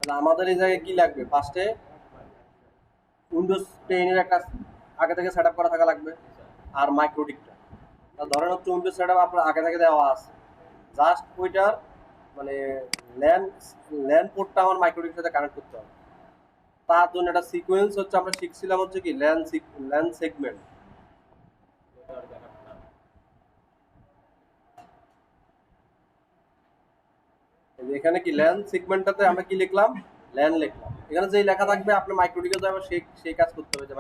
আমাদের এই জায়গায় কি লাগবে? ফার্স্টে উইন্ডোজ 10 এর একটা আগে থেকে সেট আপ করা থাকা লাগবে, আর মাইক্রোটিকটা ধরেন হচ্ছে উইন্ডোজ সেট আপ আপনার আগে থেকে দেওয়া আছে, জাস্ট ওইটার মানে ল্যান ল্যান পোর্টটা আমার মাইক্রোটিকের সাথে কানেক্ট করতে হবে। তার জন্য একটা সিকোয়েন্স হচ্ছে আমরা শিখছিলাম হচ্ছে কি ল্যান সেগমেন্ট। এখানে কি ল্যান সেগমেন্টটাতে আমরা কি লিখলাম? ল্যান লিখলাম। এখানে যেই লেখা থাকবে আপনি মাইক্রোটিকে যাবে সেই কাজ করতে হবে, যে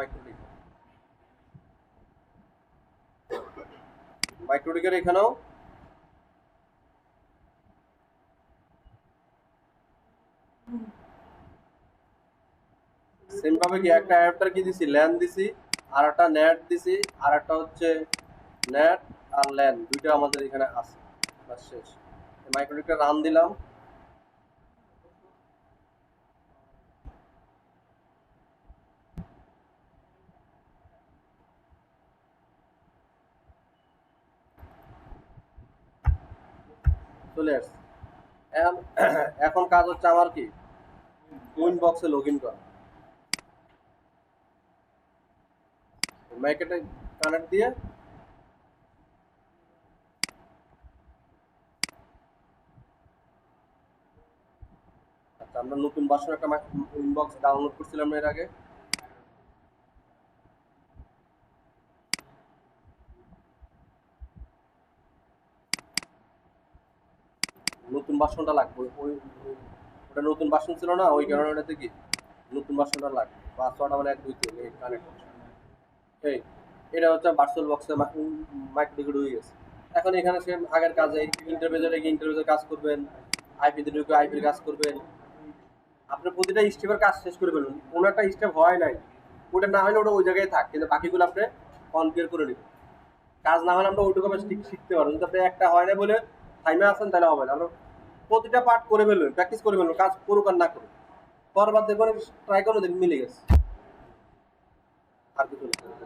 মাইক্রোটিকের এখানেও সেম ভাবে কি একটা অ্যাডাপ্টার কি দিছি, ল্যান দিছি, আর একটা নেট দিছি, আর একটা হচ্ছে নেট আর ল্যান দুইটা আমাদের এখানে আছে। বাস শেষ। মাইক্রোটিকটা রান দিলাম। চলে আসছে। এখন কাজ হচ্ছে আমার কি উইন বক্সে লগ ইন করা। মাইকেটে কানেক্ট দিয়ে আচ্ছা, আমরা নতুন ভার্সন একটা উইন বক্স ডাউনলোড করছিলাম এর আগে। নতুন ভার্সনটা লাগবে, ওটা নতুন ভার্সন ছিল না, ওই কারণে ওটাতে কি নতুন ভার্সনটা লাগবে। পাসওয়ার্ড আমার 1 2 3 এই কানেক্ট এই এটা হচ্ছে ভার্চুয়াল বক্সে মাইক্রোটিকে ঢুকে গেছে। এখন এখানে সেম আগের কাজে ইন্টারভিউতে রেখে ইন্টারভিউতে কাজ করবেন, আইপিতে ঢুকে আইপির কাজ করবেন। আপনি প্রতিটা স্টেপের কাজ শেষ করে ফেলুন, কোনো একটা স্টেপ হয় নাই, ওটা না হলে ওটা ওই জায়গায় থাক, কিন্তু বাকিগুলো আপনি কনফিগার করে নেবেন। কাজ না হলে আমরা ওইটুকু শিখতে পারবো। যদি আপনি একটা হয় না বলে টাইমে আসেন তাহলে হবে না। আমরা প্রতিটা পার্ট করে ফেলবেন, প্র্যাকটিস করে ফেলবেন, কাজ করুক আর না করুক, পরবার দেখবেন ট্রাই করে মিলে গেছে। আর কিছু না।